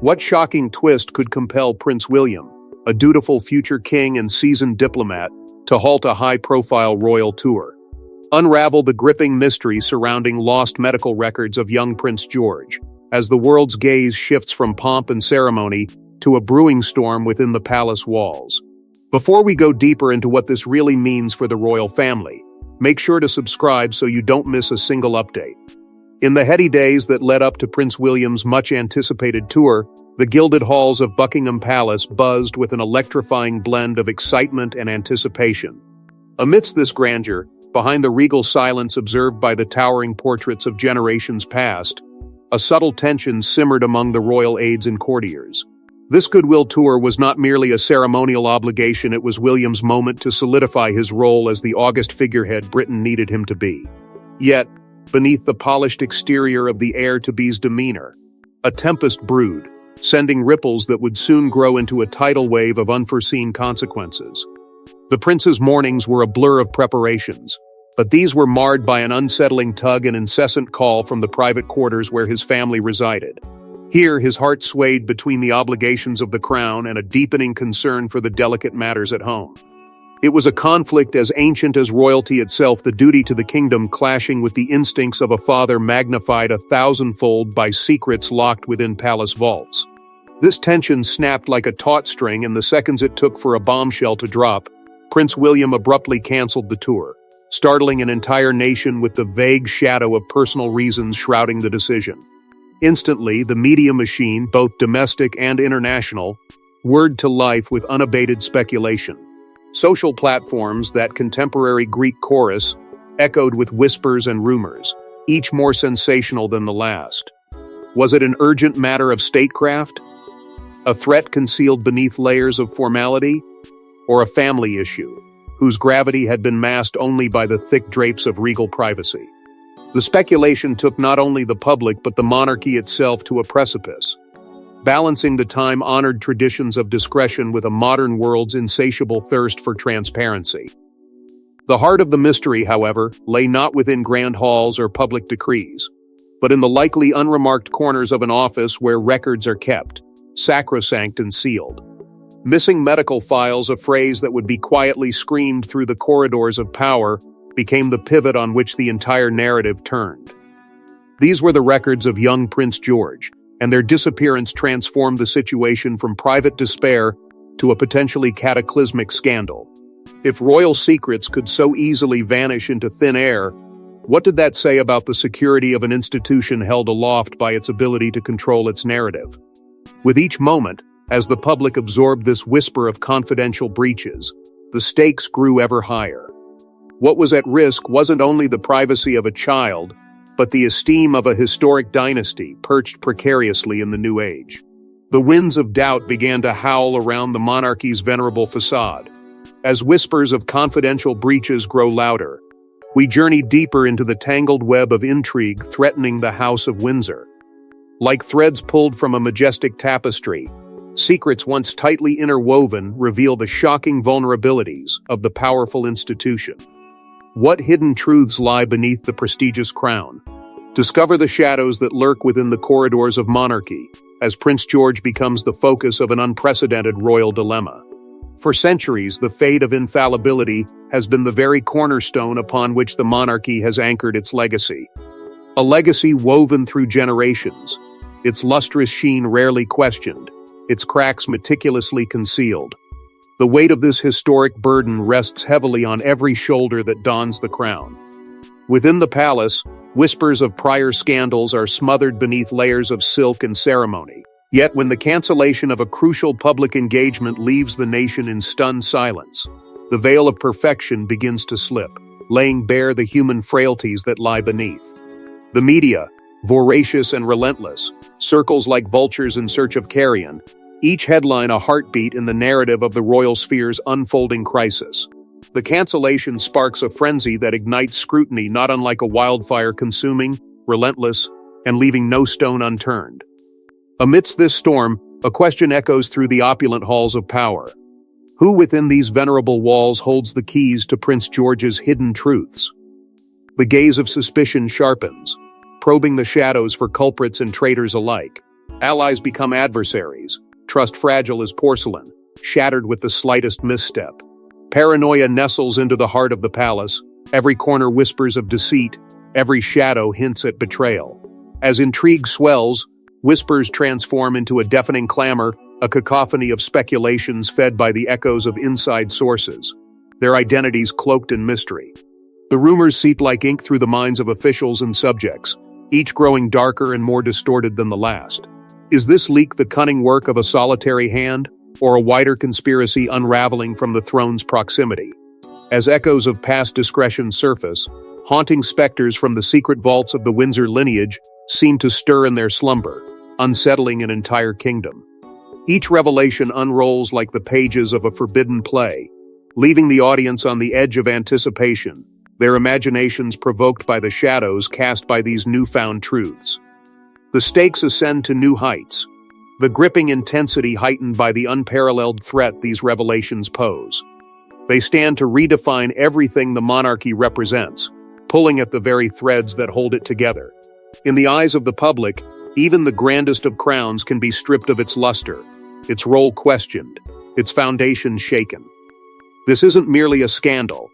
What shocking twist could compel Prince William, a dutiful future king and seasoned diplomat, to halt a high-profile royal tour? Unravel the gripping mystery surrounding lost medical records of young Prince George, as the world's gaze shifts from pomp and ceremony to a brewing storm within the palace walls. Before we go deeper into what this really means for the royal family, make sure to subscribe so you don't miss a single update. In the heady days that led up to Prince William's much-anticipated tour, the gilded halls of Buckingham Palace buzzed with an electrifying blend of excitement and anticipation. Amidst this grandeur, behind the regal silence observed by the towering portraits of generations past, a subtle tension simmered among the royal aides and courtiers. This goodwill tour was not merely a ceremonial obligation, it was William's moment to solidify his role as the august figurehead Britain needed him to be. Yet, beneath the polished exterior of the heir-to-be's demeanor, a tempest brewed, sending ripples that would soon grow into a tidal wave of unforeseen consequences. The prince's mornings were a blur of preparations, but these were marred by an unsettling tug and incessant call from the private quarters where his family resided. Here, his heart swayed between the obligations of the crown and a deepening concern for the delicate matters at home. It was a conflict as ancient as royalty itself, the duty to the kingdom clashing with the instincts of a father magnified 1,000-fold by secrets locked within palace vaults. This tension snapped like a taut string, and the seconds it took for a bombshell to drop, Prince William abruptly canceled the tour, startling an entire nation with the vague shadow of personal reasons shrouding the decision. Instantly, the media machine, both domestic and international, whirred to life with unabated speculation. Social platforms, that contemporary Greek chorus, echoed with whispers and rumors, each more sensational than the last. Was it an urgent matter of statecraft? A threat concealed beneath layers of formality? Or a family issue, whose gravity had been masked only by the thick drapes of regal privacy? The speculation took not only the public but the monarchy itself to a precipice, balancing the time-honored traditions of discretion with a modern world's insatiable thirst for transparency. The heart of the mystery, however, lay not within grand halls or public decrees, but in the likely unremarked corners of an office where records are kept, sacrosanct and sealed. Missing medical files, a phrase that would be quietly screamed through the corridors of power, became the pivot on which the entire narrative turned. These were the records of young Prince George, and their disappearance transformed the situation from private despair to a potentially cataclysmic scandal. If royal secrets could so easily vanish into thin air, what did that say about the security of an institution held aloft by its ability to control its narrative? With each moment, as the public absorbed this whisper of confidential breaches, the stakes grew ever higher. What was at risk wasn't only the privacy of a child, but the esteem of a historic dynasty perched precariously in the new age. The winds of doubt began to howl around the monarchy's venerable facade. As whispers of confidential breaches grow louder, we journey deeper into the tangled web of intrigue threatening the House of Windsor. Like threads pulled from a majestic tapestry, secrets once tightly interwoven reveal the shocking vulnerabilities of the powerful institution. What hidden truths lie beneath the prestigious crown? Discover the shadows that lurk within the corridors of monarchy, as Prince George becomes the focus of an unprecedented royal dilemma. For centuries, the fate of infallibility has been the very cornerstone upon which the monarchy has anchored its legacy. A legacy woven through generations, its lustrous sheen rarely questioned, its cracks meticulously concealed. The weight of this historic burden rests heavily on every shoulder that dons the crown. Within the palace, whispers of prior scandals are smothered beneath layers of silk and ceremony. Yet when the cancellation of a crucial public engagement leaves the nation in stunned silence, the veil of perfection begins to slip, laying bare the human frailties that lie beneath. The media, voracious and relentless, circles like vultures in search of carrion, each headline a heartbeat in the narrative of the royal sphere's unfolding crisis. The cancellation sparks a frenzy that ignites scrutiny not unlike a wildfire, consuming, relentless, and leaving no stone unturned. Amidst this storm, a question echoes through the opulent halls of power. Who within these venerable walls holds the keys to Prince George's hidden truths? The gaze of suspicion sharpens, probing the shadows for culprits and traitors alike. Allies become adversaries, trust fragile as porcelain, shattered with the slightest misstep. Paranoia nestles into the heart of the palace, every corner whispers of deceit, every shadow hints at betrayal. As intrigue swells, whispers transform into a deafening clamor, a cacophony of speculations fed by the echoes of inside sources, their identities cloaked in mystery. The rumors seep like ink through the minds of officials and subjects, each growing darker and more distorted than the last. Is this leak the cunning work of a solitary hand, or a wider conspiracy unraveling from the throne's proximity? As echoes of past discretion surface, haunting specters from the secret vaults of the Windsor lineage seem to stir in their slumber, unsettling an entire kingdom. Each revelation unrolls like the pages of a forbidden play, leaving the audience on the edge of anticipation, their imaginations provoked by the shadows cast by these newfound truths. The stakes ascend to new heights, the gripping intensity heightened by the unparalleled threat these revelations pose. They stand to redefine everything the monarchy represents, pulling at the very threads that hold it together. In the eyes of the public, even the grandest of crowns can be stripped of its luster, its role questioned, its foundation shaken. This isn't merely a scandal.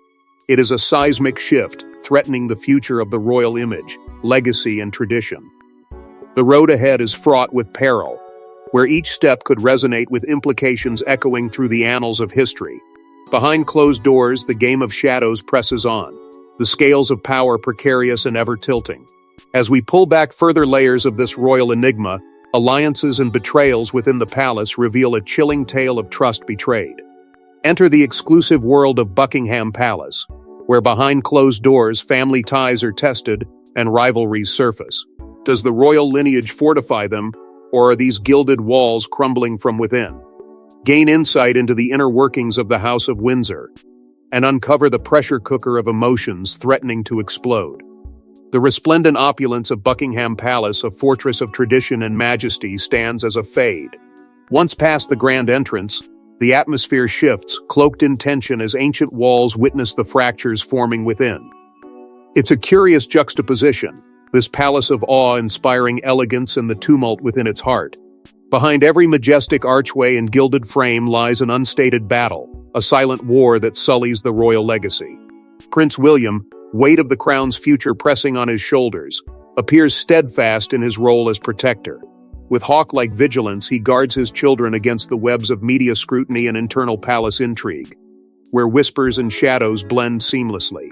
It is a seismic shift threatening the future of the royal image, legacy, and tradition. The road ahead is fraught with peril, where each step could resonate with implications echoing through the annals of history. Behind closed doors, the game of shadows presses on, the scales of power precarious and ever tilting. As we pull back further layers of this royal enigma, alliances and betrayals within the palace reveal a chilling tale of trust betrayed. Enter the exclusive world of Buckingham Palace, where behind closed doors family ties are tested and rivalries surface. Does the royal lineage fortify them, or are these gilded walls crumbling from within? Gain insight into the inner workings of the House of Windsor, and uncover the pressure cooker of emotions threatening to explode. The resplendent opulence of Buckingham Palace, a fortress of tradition and majesty, stands as a fade. Once past the grand entrance, the atmosphere shifts, cloaked in tension as ancient walls witness the fractures forming within. It's a curious juxtaposition, this palace of awe-inspiring elegance and the tumult within its heart. Behind every majestic archway and gilded frame lies an unstated battle, a silent war that sullies the royal legacy. Prince William, weight of the crown's future pressing on his shoulders, appears steadfast in his role as protector. With hawk-like vigilance, he guards his children against the webs of media scrutiny and internal palace intrigue, where whispers and shadows blend seamlessly.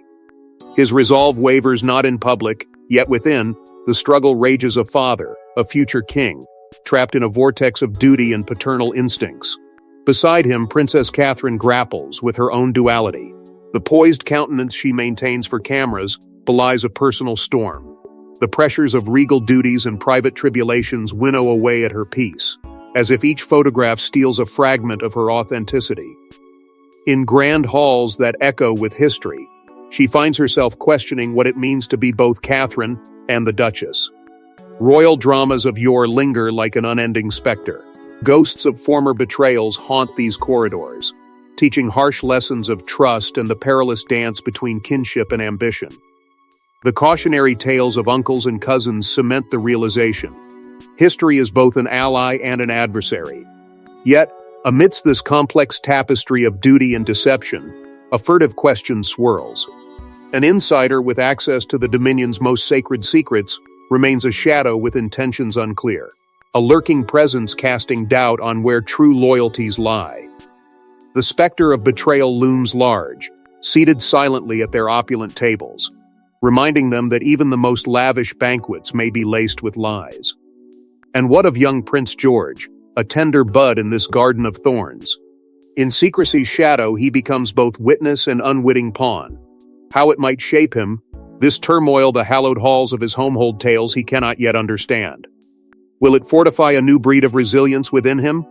His resolve wavers not in public, yet within, the struggle rages a father, a future king, trapped in a vortex of duty and paternal instincts. Beside him, Princess Catherine grapples with her own duality. The poised countenance she maintains for cameras belies a personal storm. The pressures of regal duties and private tribulations winnow away at her peace, as if each photograph steals a fragment of her authenticity. In grand halls that echo with history, she finds herself questioning what it means to be both Catherine and the Duchess. Royal dramas of yore linger like an unending specter. Ghosts of former betrayals haunt these corridors, teaching harsh lessons of trust and the perilous dance between kinship and ambition. The cautionary tales of uncles and cousins cement the realization. History is both an ally and an adversary. Yet, amidst this complex tapestry of duty and deception, a furtive question swirls. An insider with access to the Dominion's most sacred secrets remains a shadow with intentions unclear, a lurking presence casting doubt on where true loyalties lie. The specter of betrayal looms large, seated silently at their opulent tables, reminding them that even the most lavish banquets may be laced with lies. And what of young Prince George, a tender bud in this garden of thorns? In secrecy's shadow, he becomes both witness and unwitting pawn. How it might shape him, this turmoil the hallowed halls of his home hold tales he cannot yet understand. Will it fortify a new breed of resilience within him?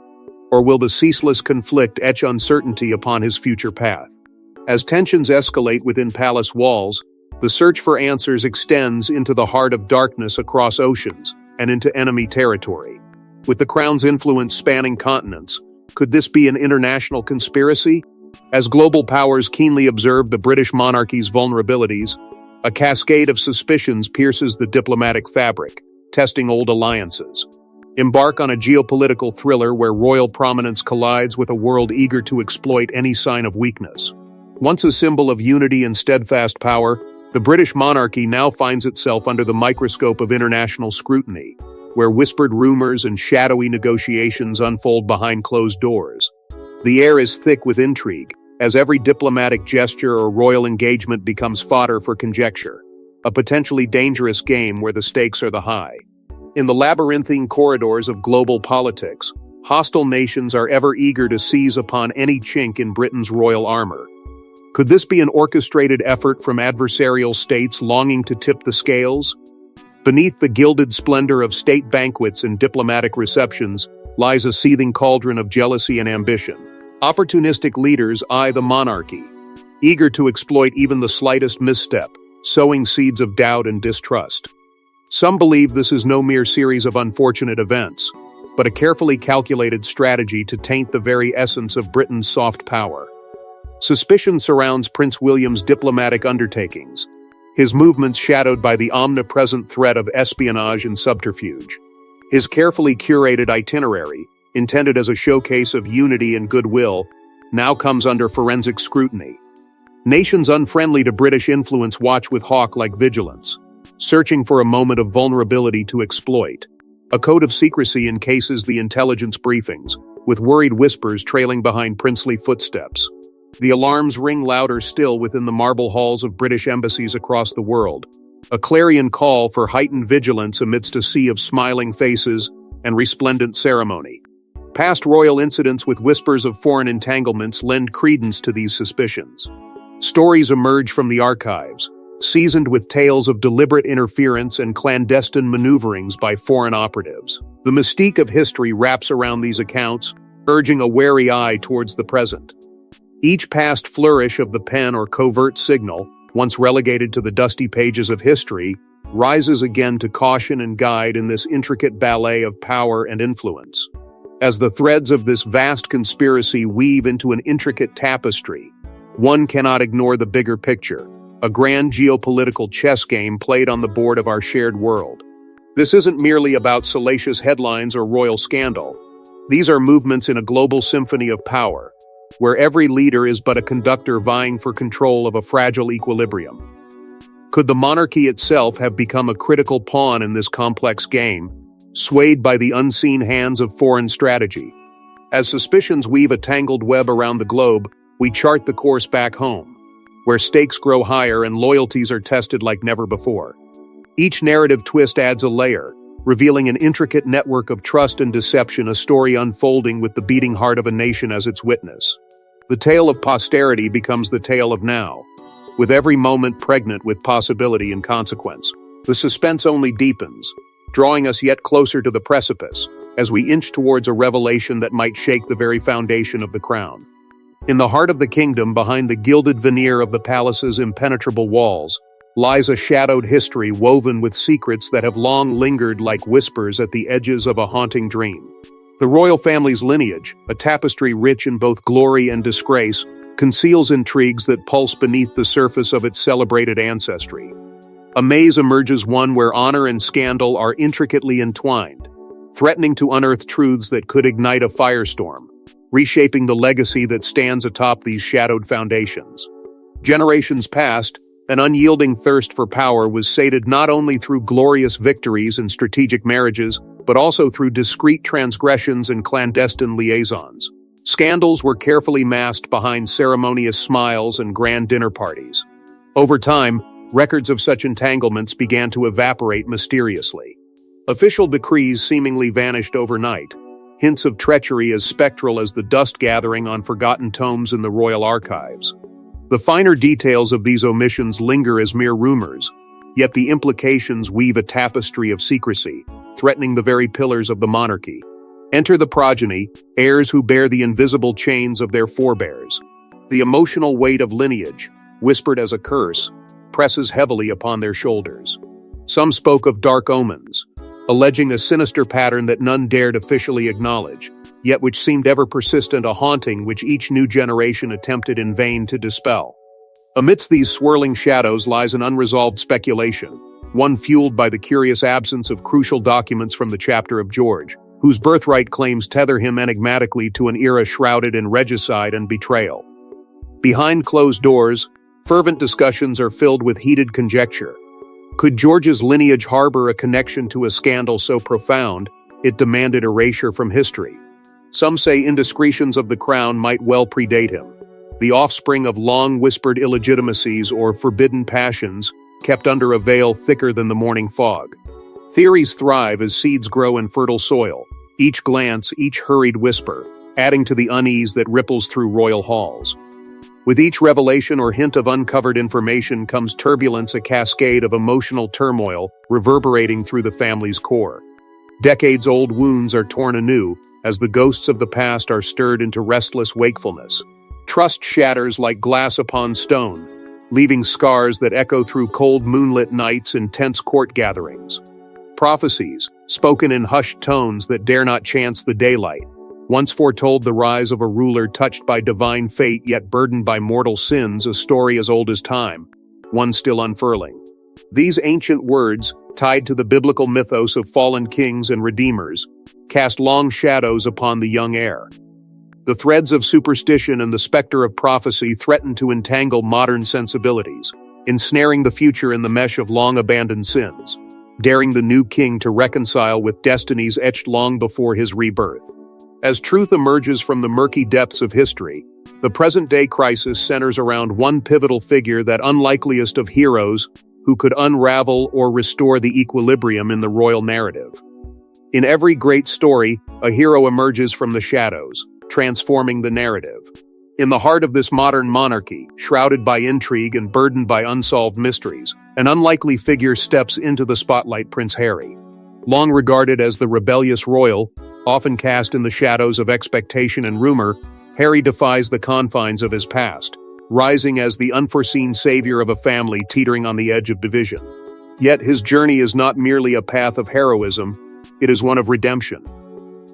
Or will the ceaseless conflict etch uncertainty upon his future path? As tensions escalate within palace walls, the search for answers extends into the heart of darkness across oceans and into enemy territory. With the crown's influence spanning continents, could this be an international conspiracy? As global powers keenly observe the British monarchy's vulnerabilities, a cascade of suspicions pierces the diplomatic fabric, testing old alliances. Embark on a geopolitical thriller where royal prominence collides with a world eager to exploit any sign of weakness. Once a symbol of unity and steadfast power, the British monarchy now finds itself under the microscope of international scrutiny, where whispered rumors and shadowy negotiations unfold behind closed doors. The air is thick with intrigue, as every diplomatic gesture or royal engagement becomes fodder for conjecture, a potentially dangerous game where the stakes are the high. In the labyrinthine corridors of global politics, hostile nations are ever eager to seize upon any chink in Britain's royal armor. Could this be an orchestrated effort from adversarial states longing to tip the scales? Beneath the gilded splendor of state banquets and diplomatic receptions lies a seething cauldron of jealousy and ambition. Opportunistic leaders eye the monarchy, eager to exploit even the slightest misstep, sowing seeds of doubt and distrust. Some believe this is no mere series of unfortunate events, but a carefully calculated strategy to taint the very essence of Britain's soft power. Suspicion surrounds Prince William's diplomatic undertakings, his movements shadowed by the omnipresent threat of espionage and subterfuge. His carefully curated itinerary, intended as a showcase of unity and goodwill, now comes under forensic scrutiny. Nations unfriendly to British influence watch with hawk-like vigilance, searching for a moment of vulnerability to exploit. A code of secrecy encases the intelligence briefings, with worried whispers trailing behind princely footsteps. The alarms ring louder still within the marble halls of British embassies across the world, a clarion call for heightened vigilance amidst a sea of smiling faces and resplendent ceremony. Past royal incidents with whispers of foreign entanglements lend credence to these suspicions. Stories emerge from the archives, seasoned with tales of deliberate interference and clandestine maneuverings by foreign operatives. The mystique of history wraps around these accounts, urging a wary eye towards the present. Each past flourish of the pen or covert signal, once relegated to the dusty pages of history, rises again to caution and guide in this intricate ballet of power and influence. As the threads of this vast conspiracy weave into an intricate tapestry, one cannot ignore the bigger picture, a grand geopolitical chess game played on the board of our shared world. This isn't merely about salacious headlines or royal scandal. These are movements in a global symphony of power, where every leader is but a conductor vying for control of a fragile equilibrium. Could the monarchy itself have become a critical pawn in this complex game, swayed by the unseen hands of foreign strategy? As suspicions weave a tangled web around the globe, we chart the course back home, where stakes grow higher and loyalties are tested like never before. Each narrative twist adds a layer, revealing an intricate network of trust and deception, a story unfolding with the beating heart of a nation as its witness. The tale of posterity becomes the tale of now, with every moment pregnant with possibility and consequence. The suspense only deepens, drawing us yet closer to the precipice, as we inch towards a revelation that might shake the very foundation of the crown. In the heart of the kingdom, behind the gilded veneer of the palace's impenetrable walls, lies a shadowed history woven with secrets that have long lingered like whispers at the edges of a haunting dream. The royal family's lineage, a tapestry rich in both glory and disgrace, conceals intrigues that pulse beneath the surface of its celebrated ancestry. A maze emerges, one where honor and scandal are intricately entwined, threatening to unearth truths that could ignite a firestorm, reshaping the legacy that stands atop these shadowed foundations. Generations past, an unyielding thirst for power was sated not only through glorious victories and strategic marriages, but also through discreet transgressions and clandestine liaisons. Scandals were carefully masked behind ceremonious smiles and grand dinner parties. Over time, records of such entanglements began to evaporate mysteriously. Official decrees seemingly vanished overnight, hints of treachery as spectral as the dust gathering on forgotten tomes in the royal archives. The finer details of these omissions linger as mere rumors, yet the implications weave a tapestry of secrecy, threatening the very pillars of the monarchy. Enter the progeny, heirs who bear the invisible chains of their forebears. The emotional weight of lineage, whispered as a curse, presses heavily upon their shoulders. Some spoke of dark omens, alleging a sinister pattern that none dared officially acknowledge, yet which seemed ever persistent, a haunting which each new generation attempted in vain to dispel. Amidst these swirling shadows lies an unresolved speculation. one fueled by the curious absence of crucial documents from the chapter of George, whose birthright claims tether him enigmatically to an era shrouded in regicide and betrayal. Behind closed doors, fervent discussions are filled with heated conjecture. Could George's lineage harbor a connection to a scandal so profound it demanded erasure from history? Some say indiscretions of the crown might well predate him, the offspring of long-whispered illegitimacies or forbidden passions kept under a veil thicker than the morning fog. Theories thrive as seeds grow in fertile soil, each glance, each hurried whisper, adding to the unease that ripples through royal halls. With each revelation or hint of uncovered information comes turbulence, a cascade of emotional turmoil reverberating through the family's core. Decades-old wounds are torn anew as the ghosts of the past are stirred into restless wakefulness. Trust shatters like glass upon stone, leaving scars that echo through cold moonlit nights and tense court gatherings. Prophecies, spoken in hushed tones that dare not chance the daylight, once foretold the rise of a ruler touched by divine fate yet burdened by mortal sins, a story as old as time, one still unfurling. These ancient words, tied to the biblical mythos of fallen kings and redeemers, cast long shadows upon the young heir. The threads of superstition and the specter of prophecy threaten to entangle modern sensibilities, ensnaring the future in the mesh of long-abandoned sins, daring the new king to reconcile with destinies etched long before his rebirth. As truth emerges from the murky depths of history, the present-day crisis centers around one pivotal figure, that unlikeliest of heroes who could unravel or restore the equilibrium in the royal narrative. In every great story, a hero emerges from the shadows, transforming the narrative. In the heart of this modern monarchy, shrouded by intrigue and burdened by unsolved mysteries, an unlikely figure steps into the spotlight: Prince Harry. Long regarded as the rebellious royal, often cast in the shadows of expectation and rumor, Harry defies the confines of his past, rising as the unforeseen savior of a family teetering on the edge of division. Yet his journey is not merely a path of heroism, it is one of redemption,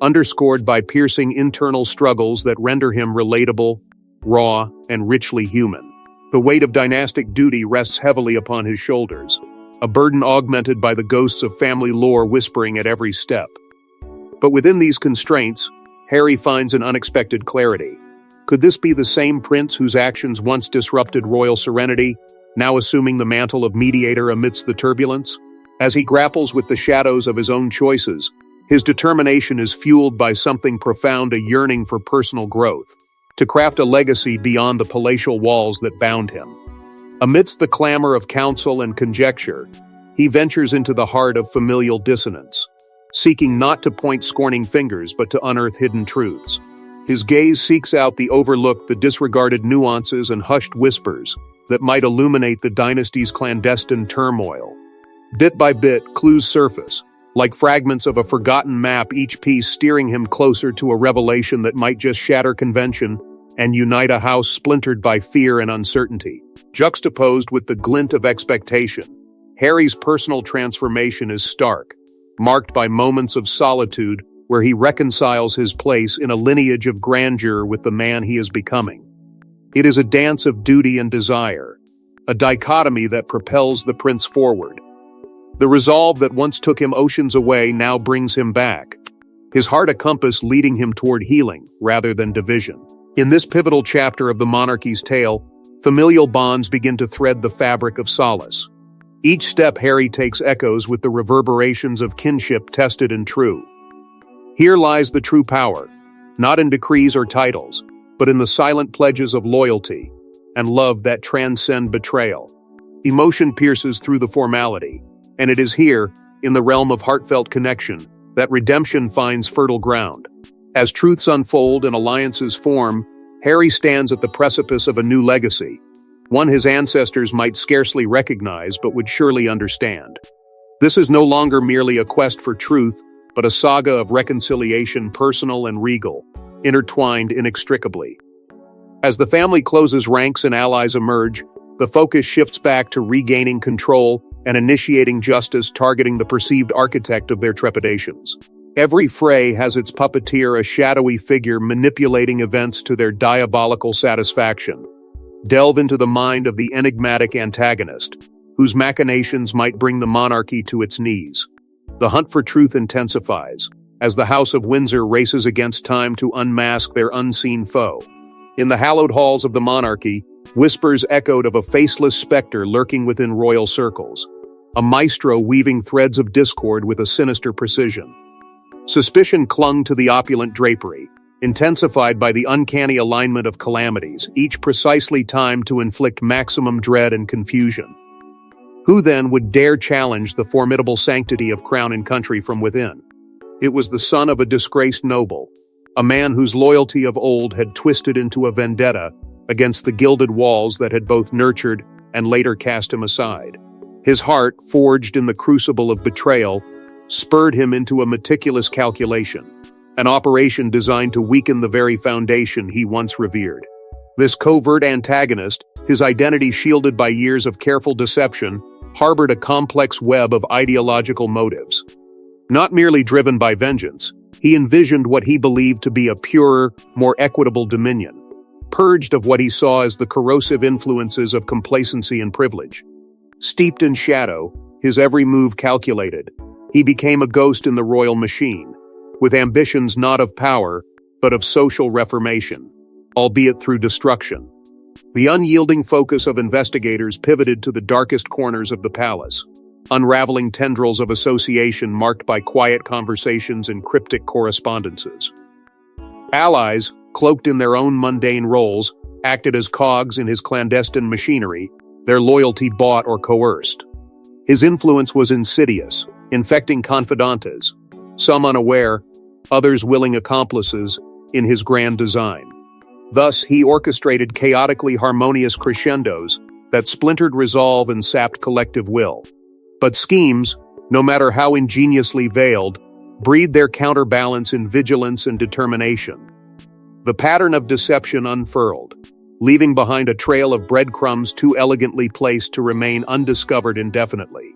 underscored by piercing internal struggles that render him relatable, raw, and richly human. The weight of dynastic duty rests heavily upon his shoulders, a burden augmented by the ghosts of family lore whispering at every step. But within these constraints, Harry finds an unexpected clarity. Could this be the same prince whose actions once disrupted royal serenity, now assuming the mantle of mediator amidst the turbulence? As he grapples with the shadows of his own choices, his determination is fueled by something profound, a yearning for personal growth, to craft a legacy beyond the palatial walls that bound him. Amidst the clamor of counsel and conjecture, he ventures into the heart of familial dissonance, seeking not to point scorning fingers but to unearth hidden truths. His gaze seeks out the overlooked, the disregarded nuances and hushed whispers that might illuminate the dynasty's clandestine turmoil. Bit by bit, clues surface, like fragments of a forgotten map, each piece steering him closer to a revelation that might just shatter convention and unite a house splintered by fear and uncertainty. Juxtaposed with the glint of expectation, Harry's personal transformation is stark, marked by moments of solitude where he reconciles his place in a lineage of grandeur with the man he is becoming. It is a dance of duty and desire, a dichotomy that propels the prince forward. The resolve that once took him oceans away now brings him back, his heart a compass leading him toward healing rather than division. In this pivotal chapter of the monarchy's tale, familial bonds begin to thread the fabric of solace. Each step Harry takes echoes with the reverberations of kinship tested and true. Here lies the true power, not in decrees or titles, but in the silent pledges of loyalty and love that transcend betrayal. Emotion pierces through the formality, and it is here, in the realm of heartfelt connection, that redemption finds fertile ground. As truths unfold and alliances form, Harry stands at the precipice of a new legacy, one his ancestors might scarcely recognize but would surely understand. This is no longer merely a quest for truth, but a saga of reconciliation, personal and regal, intertwined inextricably. As the family closes ranks and allies emerge, the focus shifts back to regaining control and initiating justice, targeting the perceived architect of their trepidations. Every fray has its puppeteer, a shadowy figure manipulating events to their diabolical satisfaction. Delve into the mind of the enigmatic antagonist, whose machinations might bring the monarchy to its knees. The hunt for truth intensifies, as the House of Windsor races against time to unmask their unseen foe. In the hallowed halls of the monarchy, whispers echoed of a faceless specter lurking within royal circles, a maestro weaving threads of discord with a sinister precision. Suspicion clung to the opulent drapery, intensified by the uncanny alignment of calamities, each precisely timed to inflict maximum dread and confusion. Who then would dare challenge the formidable sanctity of crown and country from within? It was the son of a disgraced noble, a man whose loyalty of old had twisted into a vendetta against the gilded walls that had both nurtured and later cast him aside. His heart, forged in the crucible of betrayal, spurred him into a meticulous calculation, an operation designed to weaken the very foundation he once revered. This covert antagonist, his identity shielded by years of careful deception, harbored a complex web of ideological motives. Not merely driven by vengeance, he envisioned what he believed to be a purer, more equitable dominion, purged of what he saw as the corrosive influences of complacency and privilege. Steeped in shadow, his every move calculated, he became a ghost in the royal machine, with ambitions not of power, but of social reformation, albeit through destruction. The unyielding focus of investigators pivoted to the darkest corners of the palace, unraveling tendrils of association marked by quiet conversations and cryptic correspondences. Allies, cloaked in their own mundane roles, acted as cogs in his clandestine machinery, their loyalty bought or coerced. His influence was insidious, infecting confidantes, some unaware, others willing accomplices, in his grand design. Thus, he orchestrated chaotically harmonious crescendos that splintered resolve and sapped collective will. But schemes, no matter how ingeniously veiled, breed their counterbalance in vigilance and determination. The pattern of deception unfurled, leaving behind a trail of breadcrumbs too elegantly placed to remain undiscovered indefinitely.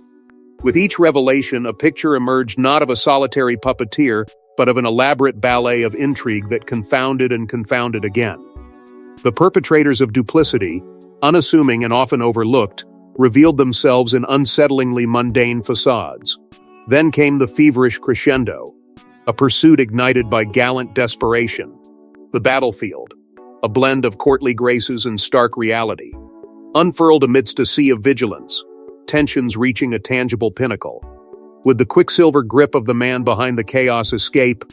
With each revelation, a picture emerged not of a solitary puppeteer, but of an elaborate ballet of intrigue that confounded and confounded again. The perpetrators of duplicity, unassuming and often overlooked, revealed themselves in unsettlingly mundane facades. Then came the feverish crescendo, a pursuit ignited by gallant desperation. The battlefield, a blend of courtly graces and stark reality, unfurled amidst a sea of vigilance, tensions reaching a tangible pinnacle. Would the quicksilver grip of the man behind the chaos escape,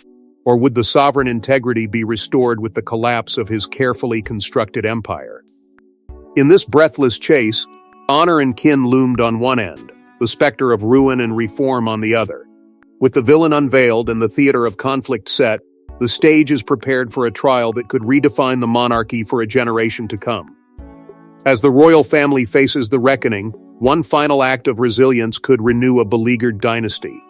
or would the sovereign integrity be restored with the collapse of his carefully constructed empire? In this breathless chase, honor and kin loomed on one end, the specter of ruin and reform on the other. With the villain unveiled and the theater of conflict set, the stage is prepared for a trial that could redefine the monarchy for a generation to come. As the royal family faces the reckoning, one final act of resilience could renew a beleaguered dynasty.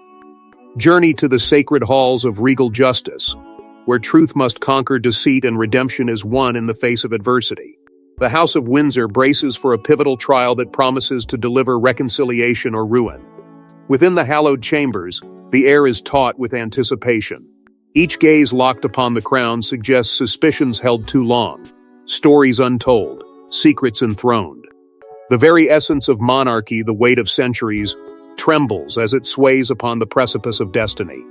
Journey to the sacred halls of regal justice, where truth must conquer deceit and redemption is won in the face of adversity. The House of Windsor braces for a pivotal trial that promises to deliver reconciliation or ruin. Within the hallowed chambers, the air is taut with anticipation. Each gaze locked upon the crown suggests suspicions held too long, stories untold, secrets enthroned. The very essence of monarchy, the weight of centuries, trembles as it sways upon the precipice of destiny.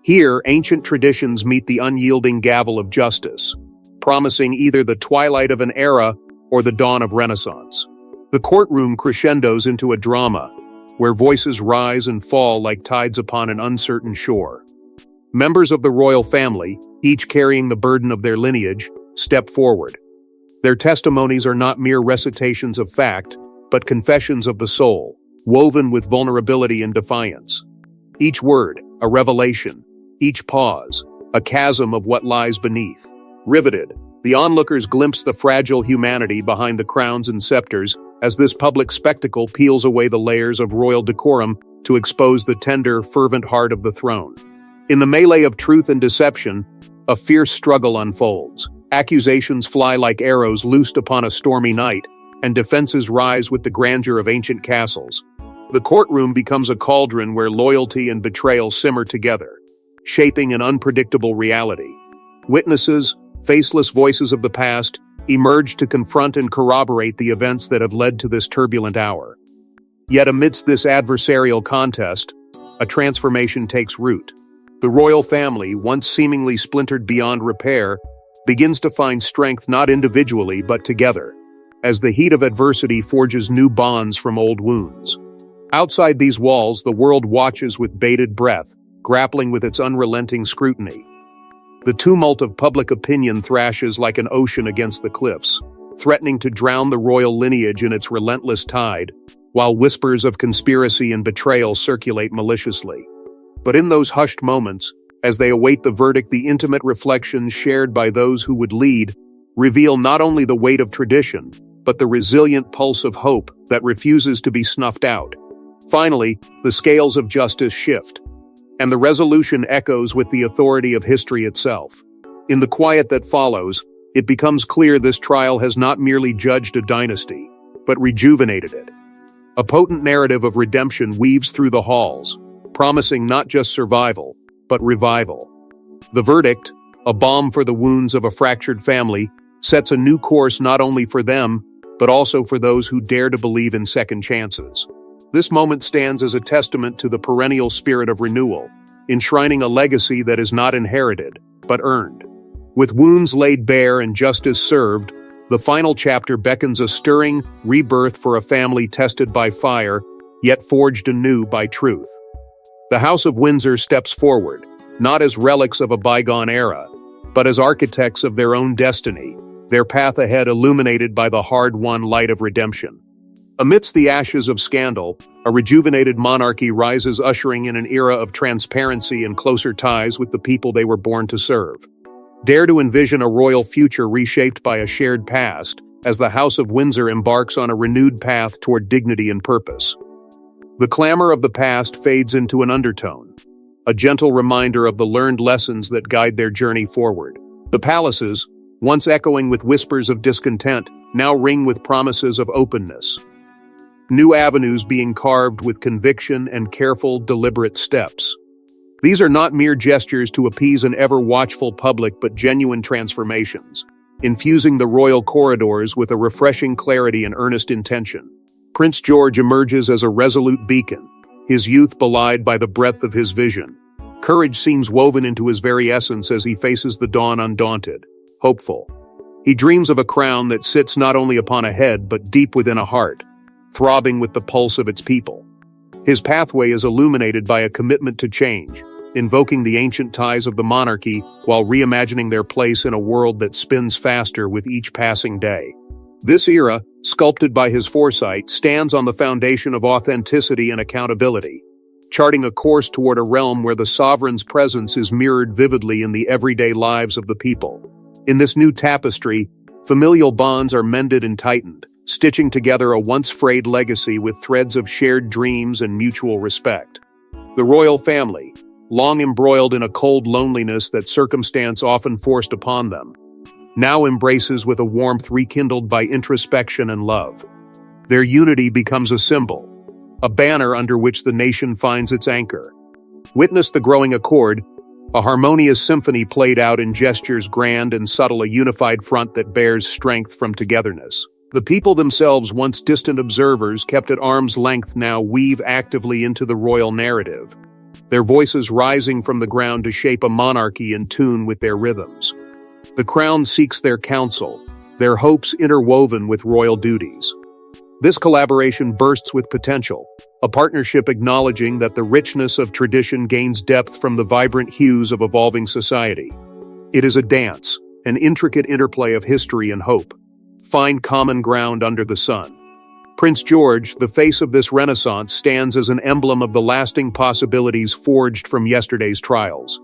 Here, ancient traditions meet the unyielding gavel of justice, promising either the twilight of an era or the dawn of Renaissance. The courtroom crescendos into a drama, where voices rise and fall like tides upon an uncertain shore. Members of the royal family, each carrying the burden of their lineage, step forward. Their testimonies are not mere recitations of fact, but confessions of the soul, woven with vulnerability and defiance. Each word, a revelation. Each pause, a chasm of what lies beneath. Riveted, the onlookers glimpse the fragile humanity behind the crowns and scepters as this public spectacle peels away the layers of royal decorum to expose the tender, fervent heart of the throne. In the melee of truth and deception, a fierce struggle unfolds. Accusations fly like arrows loosed upon a stormy night, and defenses rise with the grandeur of ancient castles. The courtroom becomes a cauldron where loyalty and betrayal simmer together, shaping an unpredictable reality. Witnesses, faceless voices of the past, emerge to confront and corroborate the events that have led to this turbulent hour. Yet amidst this adversarial contest, a transformation takes root. The royal family, once seemingly splintered beyond repair, begins to find strength not individually but together, as the heat of adversity forges new bonds from old wounds. Outside these walls, the world watches with bated breath, grappling with its unrelenting scrutiny. The tumult of public opinion thrashes like an ocean against the cliffs, threatening to drown the royal lineage in its relentless tide, while whispers of conspiracy and betrayal circulate maliciously. But in those hushed moments, as they await the verdict, the intimate reflections shared by those who would lead reveal not only the weight of tradition, but the resilient pulse of hope that refuses to be snuffed out. Finally, the scales of justice shift, and the resolution echoes with the authority of history itself. In the quiet that follows, it becomes clear this trial has not merely judged a dynasty, but rejuvenated it. A potent narrative of redemption weaves through the halls, promising not just survival, but revival. The verdict, a balm for the wounds of a fractured family, sets a new course not only for them, but also for those who dare to believe in second chances. This moment stands as a testament to the perennial spirit of renewal, enshrining a legacy that is not inherited, but earned. With wounds laid bare and justice served, the final chapter beckons a stirring rebirth for a family tested by fire, yet forged anew by truth. The House of Windsor steps forward, not as relics of a bygone era, but as architects of their own destiny, their path ahead illuminated by the hard-won light of redemption. Amidst the ashes of scandal, a rejuvenated monarchy rises, ushering in an era of transparency and closer ties with the people they were born to serve. Dare to envision a royal future reshaped by a shared past, as the House of Windsor embarks on a renewed path toward dignity and purpose. The clamor of the past fades into an undertone, a gentle reminder of the learned lessons that guide their journey forward. The palaces, once echoing with whispers of discontent, now ring with promises of openness. New avenues being carved with conviction and careful, deliberate steps. These are not mere gestures to appease an ever-watchful public but genuine transformations, infusing the royal corridors with a refreshing clarity and earnest intention. Prince George emerges as a resolute beacon, his youth belied by the breadth of his vision. Courage seems woven into his very essence as he faces the dawn undaunted, hopeful. He dreams of a crown that sits not only upon a head but deep within a heart, throbbing with the pulse of its people. His pathway is illuminated by a commitment to change, invoking the ancient ties of the monarchy while reimagining their place in a world that spins faster with each passing day. This era, sculpted by his foresight, stands on the foundation of authenticity and accountability, charting a course toward a realm where the sovereign's presence is mirrored vividly in the everyday lives of the people. In this new tapestry, familial bonds are mended and tightened, stitching together a once-frayed legacy with threads of shared dreams and mutual respect. The royal family, long embroiled in a cold loneliness that circumstance often forced upon them, now embraces with a warmth rekindled by introspection and love. Their unity becomes a symbol, a banner under which the nation finds its anchor. Witness the growing accord, a harmonious symphony played out in gestures grand and subtle, a unified front that bears strength from togetherness. The people themselves, once distant observers kept at arm's length, now weave actively into the royal narrative, their voices rising from the ground to shape a monarchy in tune with their rhythms. The crown seeks their counsel, their hopes interwoven with royal duties. This collaboration bursts with potential, a partnership acknowledging that the richness of tradition gains depth from the vibrant hues of evolving society. It is a dance, an intricate interplay of history and hope. Find common ground under the sun. Prince George, the face of this renaissance, stands as an emblem of the lasting possibilities forged from yesterday's trials.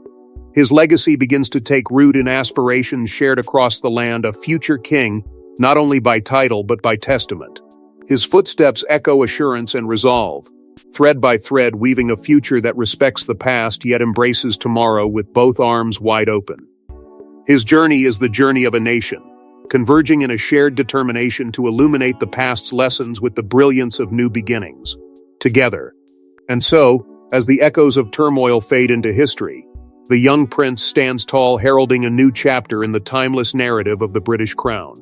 His legacy begins to take root in aspirations shared across the land, a future king, not only by title but by testament. His footsteps echo assurance and resolve, thread by thread weaving a future that respects the past yet embraces tomorrow with both arms wide open. His journey is the journey of a nation, converging in a shared determination to illuminate the past's lessons with the brilliance of new beginnings. Together. And so, as the echoes of turmoil fade into history, the young prince stands tall, heralding a new chapter in the timeless narrative of the British crown.